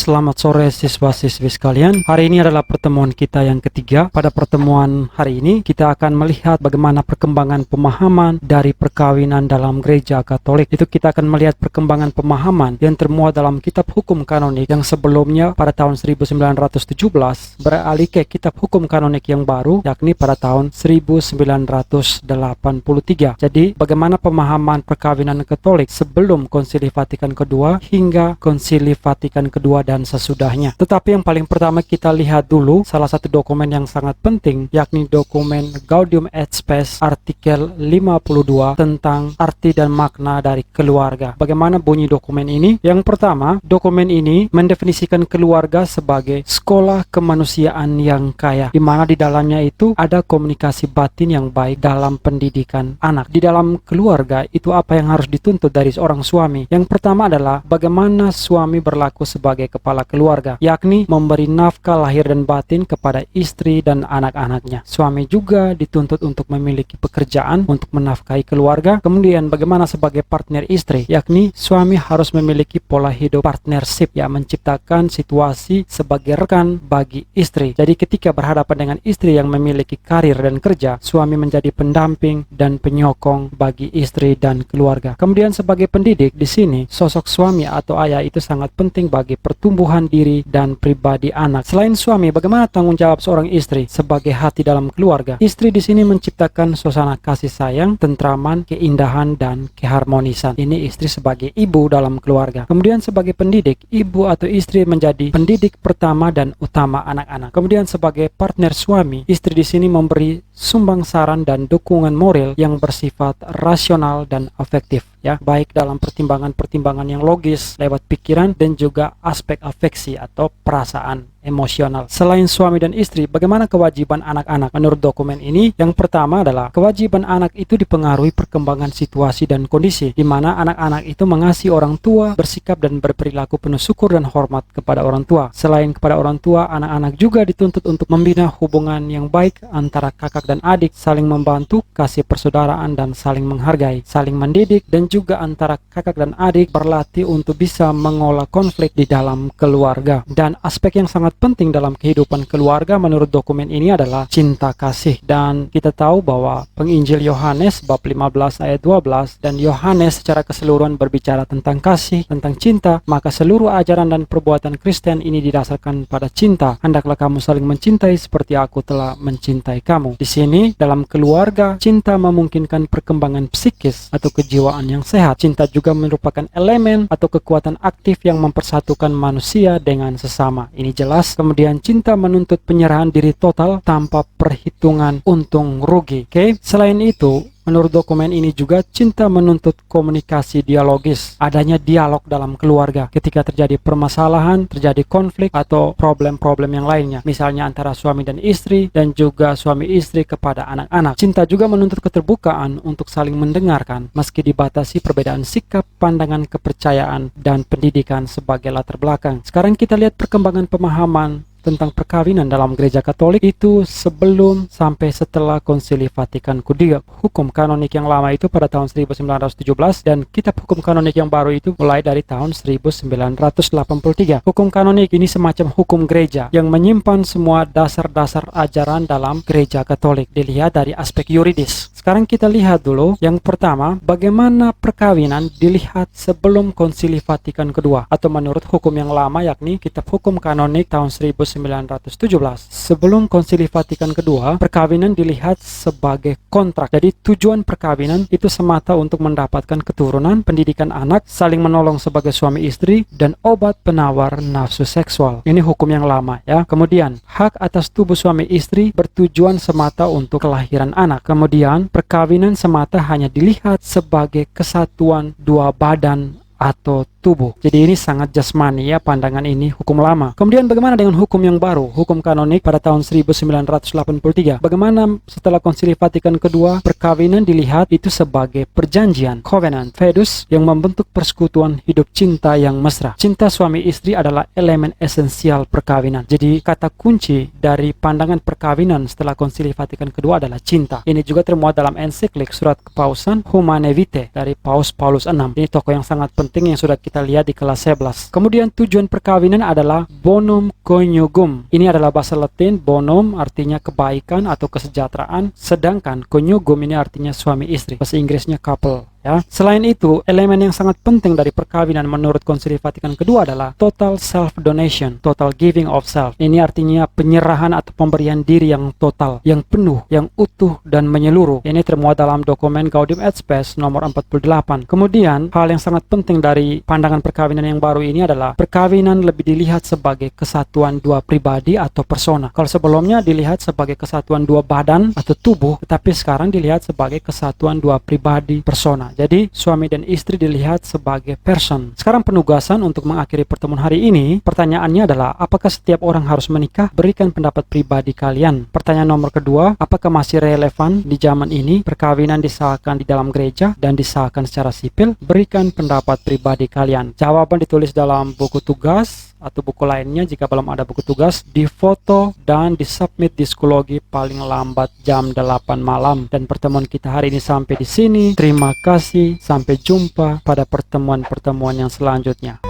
Selamat sore siswa-siswi sekalian. Hari ini adalah pertemuan kita yang ketiga. Pada pertemuan hari ini kita akan melihat bagaimana perkembangan pemahaman dari perkawinan dalam gereja Katolik. Itu kita akan melihat perkembangan pemahaman yang termuat dalam kitab hukum kanonik yang sebelumnya pada tahun 1917 beralih ke kitab hukum kanonik yang baru, yakni pada tahun 1983. Jadi bagaimana pemahaman perkawinan Katolik sebelum Konsili Vatikan kedua hingga Konsili Vatikan kedua dan sesudahnya. Tetapi yang paling pertama kita lihat dulu salah satu dokumen yang sangat penting, yakni dokumen Gaudium et Spes artikel 52 tentang arti dan makna dari keluarga. Bagaimana bunyi dokumen ini? Yang pertama, dokumen ini mendefinisikan keluarga sebagai sekolah kemanusiaan yang kaya, di mana di dalamnya itu ada komunikasi batin yang baik dalam pendidikan anak. Di dalam keluarga itu apa yang harus dituntut dari seorang suami? Yang pertama adalah bagaimana suami berlaku sebagai kepala keluarga, yakni memberi nafkah lahir dan batin kepada istri dan anak-anaknya. Suami juga dituntut untuk memiliki pekerjaan untuk menafkahi keluarga. Kemudian bagaimana sebagai partner istri, yakni suami harus memiliki pola hidup partnership, ya, menciptakan situasi sebagai rekan bagi istri. Jadi ketika berhadapan dengan istri yang memiliki karir dan kerja, suami menjadi pendamping dan penyokong bagi istri dan keluarga. Kemudian sebagai pendidik, di sini sosok suami atau ayah itu sangat penting bagi pertumbuhan diri dan pribadi anak. Selain suami, bagaimana tanggung jawab seorang istri sebagai hati dalam keluarga? Istri di sini menciptakan suasana kasih sayang, tentraman, keindahan, dan keharmonisan. Ini istri sebagai ibu dalam keluarga. Kemudian sebagai pendidik, ibu atau istri menjadi pendidik pertama dan utama anak-anak. Kemudian sebagai partner suami, istri di sini memberi sumbang saran dan dukungan moral yang bersifat rasional dan afektif, ya, baik dalam pertimbangan-pertimbangan yang logis lewat pikiran dan juga aspek afeksi atau perasaan emosional. Selain suami dan istri, bagaimana kewajiban anak-anak? Menurut dokumen ini, yang pertama adalah kewajiban anak itu dipengaruhi perkembangan situasi dan kondisi, di mana anak-anak itu mengasihi orang tua, bersikap dan berperilaku penuh syukur dan hormat kepada orang tua. Selain kepada orang tua, anak-anak juga dituntut untuk membina hubungan yang baik antara kakak dan adik, saling membantu, kasih persaudaraan dan saling menghargai, saling mendidik, dan juga antara kakak dan adik berlatih untuk bisa mengolah konflik di dalam keluarga. Dan aspek yang sangat penting dalam kehidupan keluarga menurut dokumen ini adalah cinta kasih. Dan kita tahu bahwa penginjil Yohanes bab 15 ayat 12 dan Yohanes secara keseluruhan berbicara tentang kasih, tentang cinta. Maka seluruh ajaran dan perbuatan Kristen ini didasarkan pada cinta. Hendaklah kamu saling mencintai seperti aku telah mencintai kamu. Di sini dalam keluarga, cinta memungkinkan perkembangan psikis atau kejiwaan yang sehat. Cinta juga merupakan elemen atau kekuatan aktif yang mempersatukan manusia dengan sesama. Ini jelas. Kemudian cinta menuntut penyerahan diri total tanpa perhitungan untung rugi. Oke. Selain itu, menurut dokumen ini juga cinta menuntut komunikasi dialogis, adanya dialog dalam keluarga ketika terjadi permasalahan, terjadi konflik atau problem-problem yang lainnya, misalnya antara suami dan istri dan juga suami istri kepada anak-anak. Cinta juga menuntut keterbukaan untuk saling mendengarkan meski dibatasi perbedaan sikap, pandangan, kepercayaan, dan pendidikan sebagai latar belakang. Sekarang kita lihat perkembangan pemahaman tentang perkawinan dalam gereja Katolik itu sebelum sampai setelah Konsili Vatikan kedua. Hukum kanonik yang lama itu pada tahun 1917 dan kitab hukum kanonik yang baru itu mulai dari tahun 1983. Hukum kanonik ini semacam hukum gereja yang menyimpan semua dasar-dasar ajaran dalam gereja Katolik. Dilihat dari aspek yuridis. Sekarang kita lihat dulu yang pertama, bagaimana perkawinan dilihat sebelum Konsili Vatikan kedua atau menurut hukum yang lama, yakni kitab hukum kanonik tahun 1917. Sebelum Konsili Vatikan kedua, perkawinan dilihat sebagai kontrak. Jadi tujuan perkawinan itu semata untuk mendapatkan keturunan, pendidikan anak, saling menolong sebagai suami istri, dan obat penawar nafsu seksual. Ini hukum yang lama, ya. Kemudian, hak atas tubuh suami istri bertujuan semata untuk kelahiran anak. Kemudian, perkawinan semata hanya dilihat sebagai kesatuan dua badan atau tubuh. Jadi ini sangat jasmani, ya, pandangan ini hukum lama. Kemudian bagaimana dengan hukum yang baru, hukum kanonik pada tahun 1983? Bagaimana setelah Konsili Vatikan kedua, perkawinan dilihat itu sebagai perjanjian, covenant, fidus, yang membentuk persekutuan hidup cinta yang mesra. Cinta suami istri adalah elemen esensial perkawinan. Jadi kata kunci dari pandangan perkawinan setelah Konsili Vatikan kedua adalah cinta. Ini juga termuat dalam ensiklik surat kepausan Humanae Vitae dari Paus Paulus VI. Ini tokoh yang sangat penting penting yang sudah kita lihat di kelas 11. Kemudian tujuan perkawinan adalah bonum conjugum. Ini adalah bahasa Latin. Bonum artinya kebaikan atau kesejahteraan, sedangkan conjugum ini artinya suami istri. Bahasa Inggrisnya couple. Ya. Selain itu, elemen yang sangat penting dari perkawinan menurut Konsili Vatikan kedua adalah total self donation, total giving of self. Ini artinya penyerahan atau pemberian diri yang total, yang penuh, yang utuh dan menyeluruh. Ini termuat dalam dokumen Gaudium et Spes nomor 48. Kemudian, hal yang sangat penting dari pandangan perkawinan yang baru ini adalah perkawinan lebih dilihat sebagai kesatuan dua pribadi atau persona. Kalau sebelumnya dilihat sebagai kesatuan dua badan atau tubuh, tetapi sekarang dilihat sebagai kesatuan dua pribadi persona. Jadi, suami dan istri dilihat sebagai person. Sekarang penugasan untuk mengakhiri pertemuan hari ini, pertanyaannya adalah, apakah setiap orang harus menikah? Berikan pendapat pribadi kalian. Pertanyaan nomor kedua, apakah masih relevan di zaman ini perkawinan disahkan di dalam gereja dan disahkan secara sipil? Berikan pendapat pribadi kalian. Jawaban ditulis dalam buku tugas atau buku lainnya. Jika belum ada buku tugas, difoto dan disubmit di psikologi paling lambat jam 8 malam. Dan pertemuan kita hari ini sampai di sini. Terima kasih, sampai jumpa pada pertemuan-pertemuan yang selanjutnya.